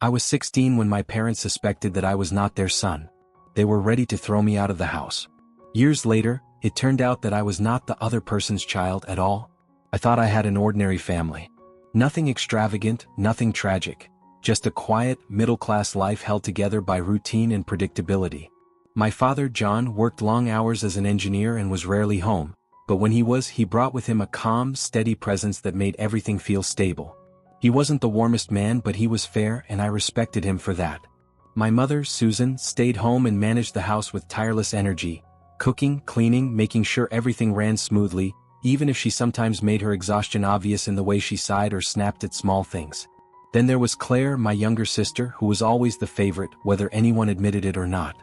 I was 16 when my parents suspected that I was not their son. They were ready to throw me out of the house. Years later, it turned out that I was not the other person's child at all. I thought I had an ordinary family. Nothing extravagant, nothing tragic. Just a quiet, middle-class life held together by routine and predictability. My father, John, worked long hours as an engineer and was rarely home, but when he brought with him a calm, steady presence that made everything feel stable. He wasn't the warmest man, but he was fair, and I respected him for that. My mother, Susan, stayed home and managed the house with tireless energy, cooking, cleaning, making sure everything ran smoothly, even if she sometimes made her exhaustion obvious in the way she sighed or snapped at small things. Then there was Claire, my younger sister, who was always the favorite, whether anyone admitted it or not.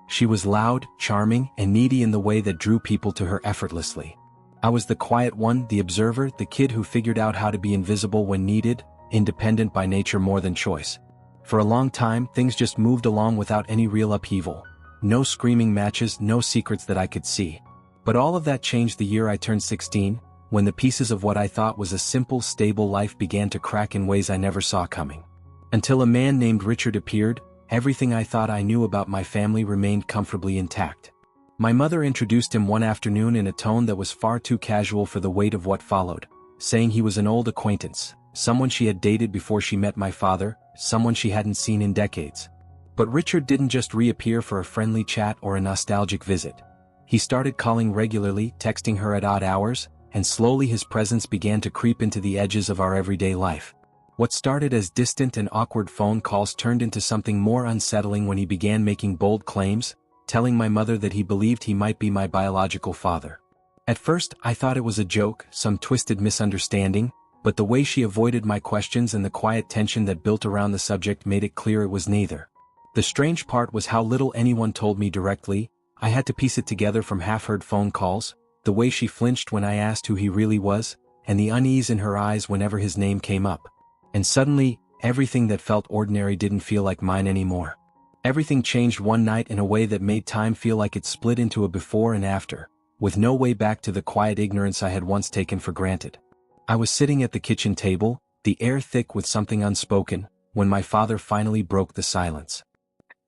She was loud, charming, and needy in the way that drew people to her effortlessly. I was the quiet one, the observer, the kid who figured out how to be invisible when needed, independent by nature more than choice. For a long time, things just moved along without any real upheaval. No screaming matches, no secrets that I could see. But all of that changed the year I turned 16, when the pieces of what I thought was a simple, stable life began to crack in ways I never saw coming. Until a man named Richard appeared, everything I thought I knew about my family remained comfortably intact. My mother introduced him one afternoon in a tone that was far too casual for the weight of what followed, saying he was an old acquaintance, someone she had dated before she met my father, someone she hadn't seen in decades. But Richard didn't just reappear for a friendly chat or a nostalgic visit. He started calling regularly, texting her at odd hours, and slowly his presence began to creep into the edges of our everyday life. What started as distant and awkward phone calls turned into something more unsettling when he began making bold claims, telling my mother that he believed he might be my biological father. At first, I thought it was a joke, some twisted misunderstanding, but the way she avoided my questions and the quiet tension that built around the subject made it clear it was neither. The strange part was how little anyone told me directly. I had to piece it together from half-heard phone calls, the way she flinched when I asked who he really was, and the unease in her eyes whenever his name came up. And suddenly, everything that felt ordinary didn't feel like mine anymore. Everything changed one night in a way that made time feel like it split into a before and after, with no way back to the quiet ignorance I had once taken for granted. I was sitting at the kitchen table, the air thick with something unspoken, when my father finally broke the silence.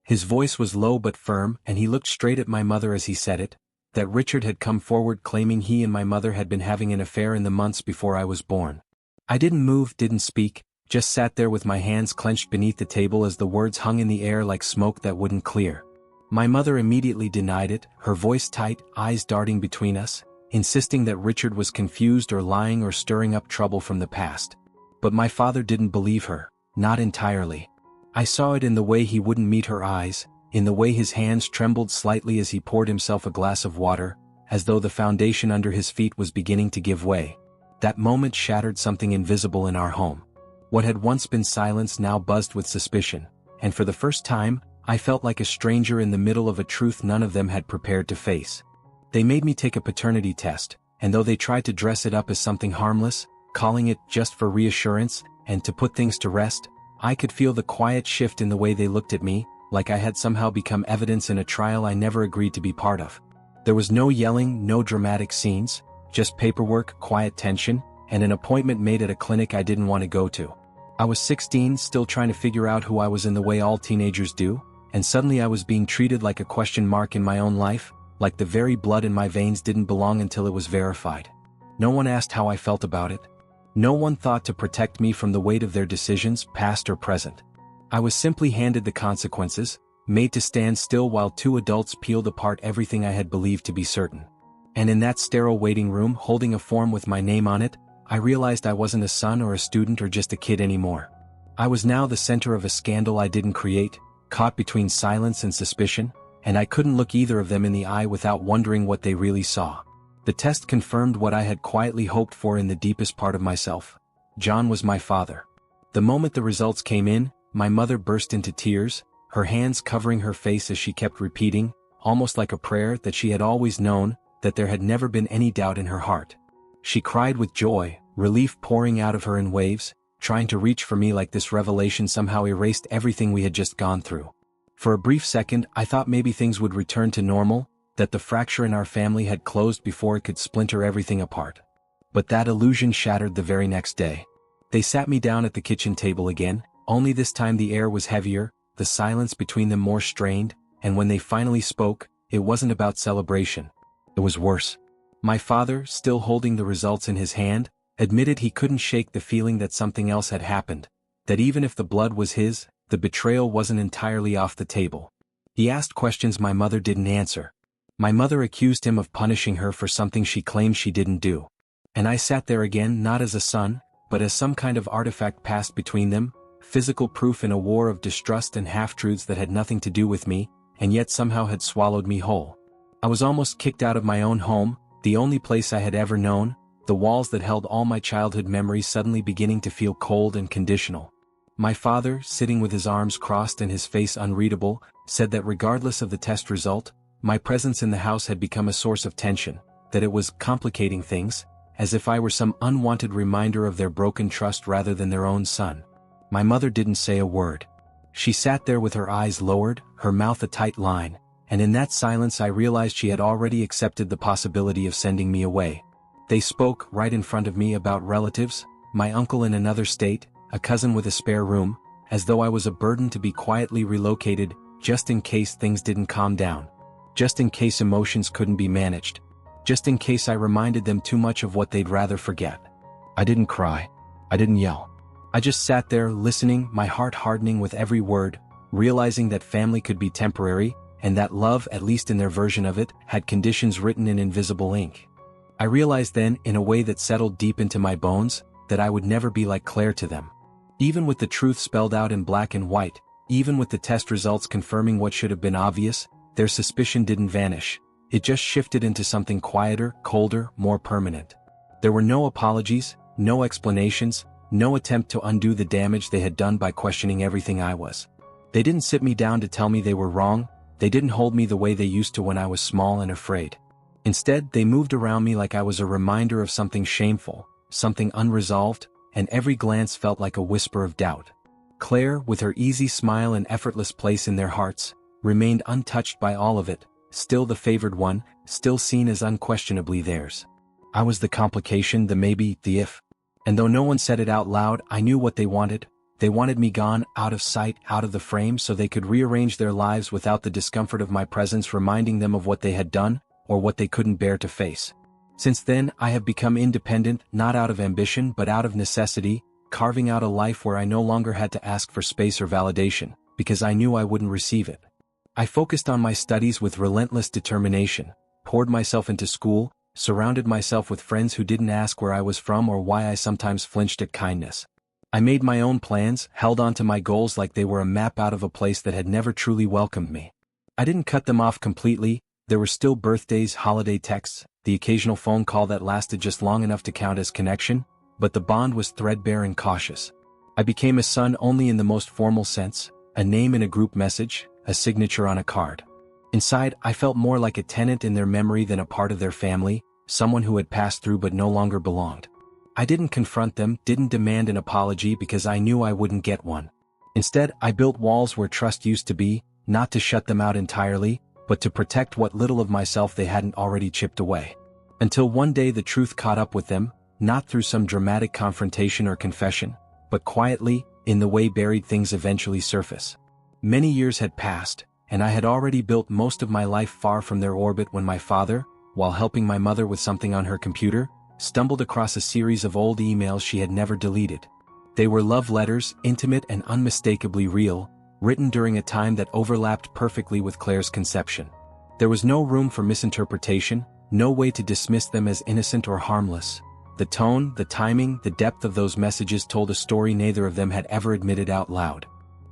His voice was low but firm, and he looked straight at my mother as he said it, that Richard had come forward claiming he and my mother had been having an affair in the months before I was born. I didn't move, didn't speak, just sat there with my hands clenched beneath the table as the words hung in the air like smoke that wouldn't clear. My mother immediately denied it, her voice tight, eyes darting between us, insisting that Richard was confused or lying or stirring up trouble from the past. But my father didn't believe her, not entirely. I saw it in the way he wouldn't meet her eyes, in the way his hands trembled slightly as he poured himself a glass of water, as though the foundation under his feet was beginning to give way. That moment shattered something invisible in our home. What had once been silence now buzzed with suspicion, and for the first time, I felt like a stranger in the middle of a truth none of them had prepared to face. They made me take a paternity test, and though they tried to dress it up as something harmless, calling it just for reassurance, and to put things to rest, I could feel the quiet shift in the way they looked at me, like I had somehow become evidence in a trial I never agreed to be part of. There was no yelling, no dramatic scenes, just paperwork, quiet tension, and an appointment made at a clinic I didn't want to go to. I was 16, still trying to figure out who I was in the way all teenagers do, and suddenly I was being treated like a question mark in my own life, like the very blood in my veins didn't belong until it was verified. No one asked how I felt about it. No one thought to protect me from the weight of their decisions, past or present. I was simply handed the consequences, made to stand still while two adults peeled apart everything I had believed to be certain. And in that sterile waiting room, holding a form with my name on it, I realized I wasn't a son or a student or just a kid anymore. I was now the center of a scandal I didn't create, caught between silence and suspicion, and I couldn't look either of them in the eye without wondering what they really saw. The test confirmed what I had quietly hoped for in the deepest part of myself. John was my father. The moment the results came in, my mother burst into tears, her hands covering her face as she kept repeating, almost like a prayer, that she had always known, that there had never been any doubt in her heart. She cried with joy, relief pouring out of her in waves, trying to reach for me like this revelation somehow erased everything we had just gone through. For a brief second, I thought maybe things would return to normal, that the fracture in our family had closed before it could splinter everything apart. But that illusion shattered the very next day. They sat me down at the kitchen table again, Only this time the air was heavier, the silence between them more strained, and when they finally spoke, it wasn't about celebration. It was worse. My father, still holding the results in his hand, admitted he couldn't shake the feeling that something else had happened, that even if the blood was his, the betrayal wasn't entirely off the table. He asked questions my mother didn't answer. My mother accused him of punishing her for something she claimed she didn't do. And I sat there again, not as a son, but as some kind of artifact passed between them, physical proof in a war of distrust and half-truths that had nothing to do with me, and yet somehow had swallowed me whole. I was almost kicked out of my own home, the only place I had ever known, the walls that held all my childhood memories suddenly beginning to feel cold and conditional. My father, sitting with his arms crossed and his face unreadable, said that regardless of the test result, my presence in the house had become a source of tension, that it was complicating things, as if I were some unwanted reminder of their broken trust rather than their own son. My mother didn't say a word. She sat there with her eyes lowered, her mouth a tight line, and in that silence I realized she had already accepted the possibility of sending me away. They spoke, right in front of me, about relatives, my uncle in another state, a cousin with a spare room, as though I was a burden to be quietly relocated, just in case things didn't calm down. Just in case emotions couldn't be managed. Just in case I reminded them too much of what they'd rather forget. I didn't cry. I didn't yell. I just sat there listening, my heart hardening with every word, realizing that family could be temporary, and that love, at least in their version of it, had conditions written in invisible ink. I realized then, in a way that settled deep into my bones, that I would never be like Claire to them. Even with the truth spelled out in black and white, even with the test results confirming what should have been obvious, their suspicion didn't vanish. It just shifted into something quieter, colder, more permanent. There were no apologies, no explanations, no attempt to undo the damage they had done by questioning everything I was. They didn't sit me down to tell me they were wrong, they didn't hold me the way they used to when I was small and afraid. Instead, they moved around me like I was a reminder of something shameful, something unresolved, and every glance felt like a whisper of doubt. Claire, with her easy smile and effortless place in their hearts, remained untouched by all of it, still the favored one, still seen as unquestionably theirs. I was the complication, the maybe, the if. And though no one said it out loud, I knew what they wanted. They wanted me gone, out of sight, out of the frame, so they could rearrange their lives without the discomfort of my presence reminding them of what they had done, or what they couldn't bear to face. Since then, I have become independent, not out of ambition but out of necessity, carving out a life where I no longer had to ask for space or validation, because I knew I wouldn't receive it. I focused on my studies with relentless determination, poured myself into school, surrounded myself with friends who didn't ask where I was from or why I sometimes flinched at kindness. I made my own plans, held on to my goals like they were a map out of a place that had never truly welcomed me. I didn't cut them off completely. There were still birthdays, holiday texts, the occasional phone call that lasted just long enough to count as connection, but the bond was threadbare and cautious. I became a son only in the most formal sense, a name in a group message, a signature on a card. Inside, I felt more like a tenant in their memory than a part of their family, someone who had passed through but no longer belonged. I didn't confront them, didn't demand an apology because I knew I wouldn't get one. Instead, I built walls where trust used to be, not to shut them out entirely, but to protect what little of myself they hadn't already chipped away. Until one day the truth caught up with them, not through some dramatic confrontation or confession, but quietly, in the way buried things eventually surface. Many years had passed, and I had already built most of my life far from their orbit when my father, while helping my mother with something on her computer, stumbled across a series of old emails she had never deleted. They were love letters, intimate and unmistakably real, written during a time that overlapped perfectly with Claire's conception. There was no room for misinterpretation, no way to dismiss them as innocent or harmless. The tone, the timing, the depth of those messages told a story neither of them had ever admitted out loud.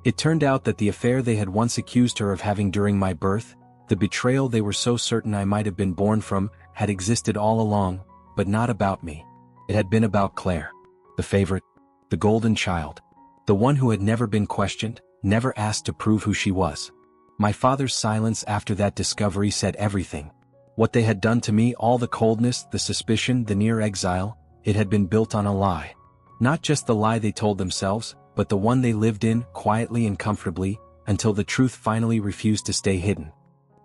It turned out that the affair they had once accused her of having during my birth, the betrayal they were so certain I might have been born from, had existed all along, but not about me. It had been about Claire. The favorite, the golden child. The one who had never been questioned, never asked to prove who she was. My father's silence after that discovery said everything. What they had done to me, all the coldness, the suspicion, the near exile, it had been built on a lie. Not just the lie they told themselves, but the one they lived in, quietly and comfortably, until the truth finally refused to stay hidden.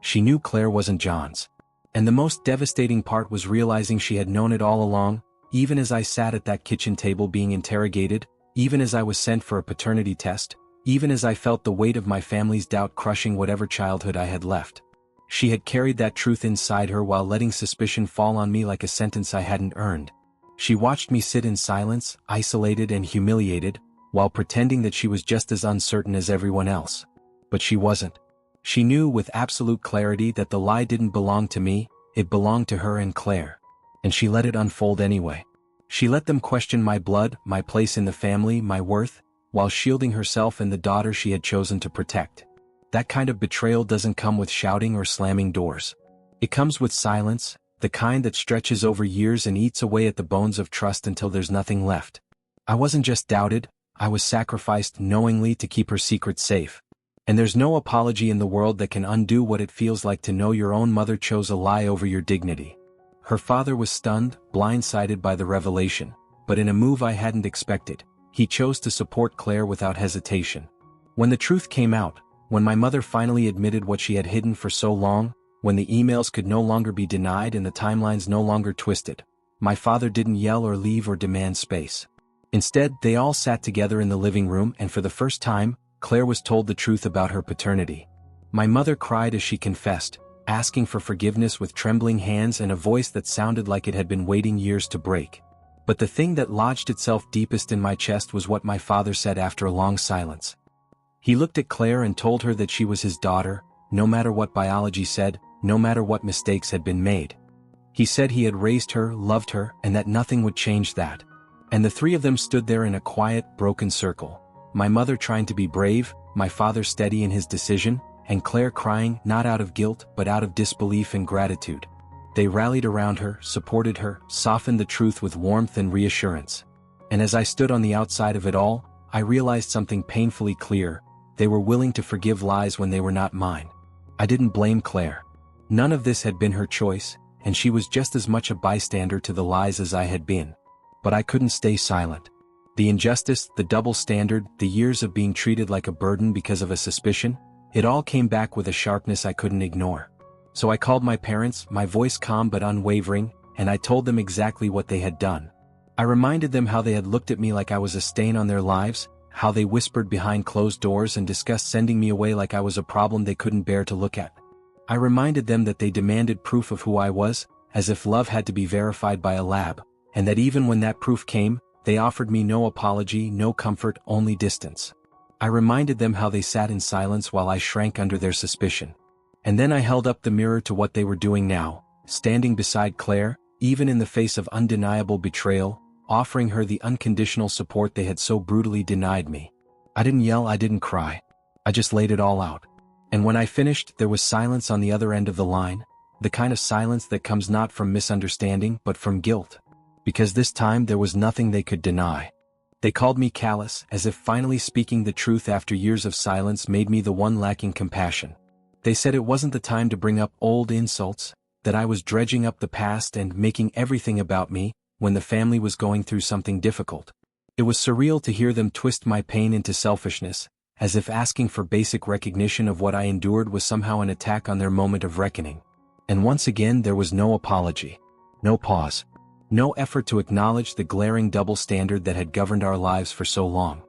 She knew Claire wasn't John's. And the most devastating part was realizing she had known it all along, even as I sat at that kitchen table being interrogated, even as I was sent for a paternity test, even as I felt the weight of my family's doubt crushing whatever childhood I had left. She had carried that truth inside her while letting suspicion fall on me like a sentence I hadn't earned. She watched me sit in silence, isolated and humiliated, while pretending that she was just as uncertain as everyone else. But she wasn't. She knew with absolute clarity that the lie didn't belong to me, it belonged to her and Claire. And she let it unfold anyway. She let them question my blood, my place in the family, my worth, while shielding herself and the daughter she had chosen to protect. That kind of betrayal doesn't come with shouting or slamming doors. It comes with silence, the kind that stretches over years and eats away at the bones of trust until there's nothing left. I wasn't just doubted, I was sacrificed knowingly to keep her secret safe. And there's no apology in the world that can undo what it feels like to know your own mother chose a lie over your dignity. Her father was stunned, blindsided by the revelation, but in a move I hadn't expected, he chose to support Claire without hesitation. When the truth came out, when my mother finally admitted what she had hidden for so long, when the emails could no longer be denied and the timelines no longer twisted, my father didn't yell or leave or demand space. Instead, they all sat together in the living room and for the first time, Claire was told the truth about her paternity. My mother cried as she confessed, asking for forgiveness with trembling hands and a voice that sounded like it had been waiting years to break. But the thing that lodged itself deepest in my chest was what my father said after a long silence. He looked at Claire and told her that she was his daughter, no matter what biology said, no matter what mistakes had been made. He said he had raised her, loved her, and that nothing would change that. And the three of them stood there in a quiet, broken circle. My mother trying to be brave, my father steady in his decision, and Claire crying not out of guilt but out of disbelief and gratitude. They rallied around her, supported her, softened the truth with warmth and reassurance. And as I stood on the outside of it all, I realized something painfully clear. They were willing to forgive lies when they were not mine. I didn't blame Claire. None of this had been her choice, and she was just as much a bystander to the lies as I had been. But I couldn't stay silent. The injustice, the double standard, the years of being treated like a burden because of a suspicion, it all came back with a sharpness I couldn't ignore. So I called my parents, my voice calm but unwavering, and I told them exactly what they had done. I reminded them how they had looked at me like I was a stain on their lives, how they whispered behind closed doors and discussed sending me away like I was a problem they couldn't bear to look at. I reminded them that they demanded proof of who I was, as if love had to be verified by a lab, and that even when that proof came, they offered me no apology, no comfort, only distance. I reminded them how they sat in silence while I shrank under their suspicion. And then I held up the mirror to what they were doing now, standing beside Claire, even in the face of undeniable betrayal, offering her the unconditional support they had so brutally denied me. I didn't yell, I didn't cry. I just laid it all out. And when I finished, there was silence on the other end of the line, the kind of silence that comes not from misunderstanding but from guilt. Because this time there was nothing they could deny. They called me callous, as if finally speaking the truth after years of silence made me the one lacking compassion. They said it wasn't the time to bring up old insults, that I was dredging up the past and making everything about me, when the family was going through something difficult. It was surreal to hear them twist my pain into selfishness, as if asking for basic recognition of what I endured was somehow an attack on their moment of reckoning. And once again there was no apology. No pause. No effort to acknowledge the glaring double standard that had governed our lives for so long.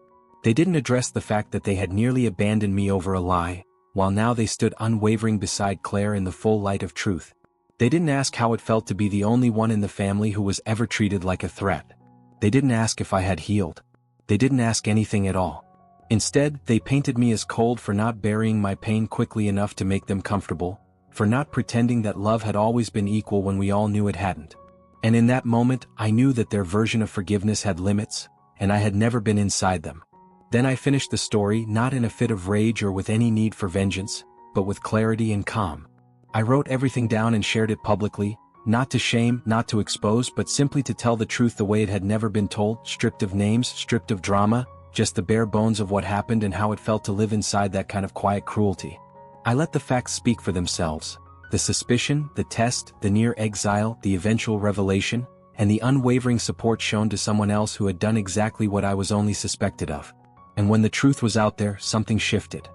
They didn't address the fact that they had nearly abandoned me over a lie, while now they stood unwavering beside Claire in the full light of truth. They didn't ask how it felt to be the only one in the family who was ever treated like a threat. They didn't ask if I had healed. They didn't ask anything at all. Instead, they painted me as cold for not burying my pain quickly enough to make them comfortable, for not pretending that love had always been equal when we all knew it hadn't. And in that moment, I knew that their version of forgiveness had limits, and I had never been inside them. Then I finished the story not in a fit of rage or with any need for vengeance, but with clarity and calm. I wrote everything down and shared it publicly, not to shame, not to expose, but simply to tell the truth the way it had never been told, stripped of names, stripped of drama, just the bare bones of what happened and how it felt to live inside that kind of quiet cruelty. I let the facts speak for themselves. The suspicion, the test, the near exile, the eventual revelation, and the unwavering support shown to someone else who had done exactly what I was only suspected of. And when the truth was out there, something shifted.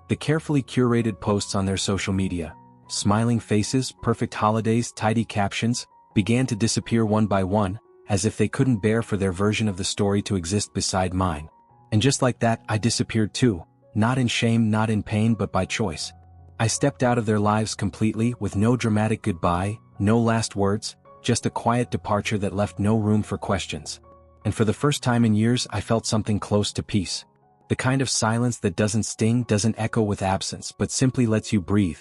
The carefully curated posts on their social media, smiling faces, perfect holidays, tidy captions, began to disappear one by one, as if they couldn't bear for their version of the story to exist beside mine. And just like that, I disappeared too, not in shame, not in pain, but by choice. I stepped out of their lives completely, with no dramatic goodbye, no last words, just a quiet departure that left no room for questions. And for the first time in years, I felt something close to peace. The kind of silence that doesn't sting, doesn't echo with absence, but simply lets you breathe,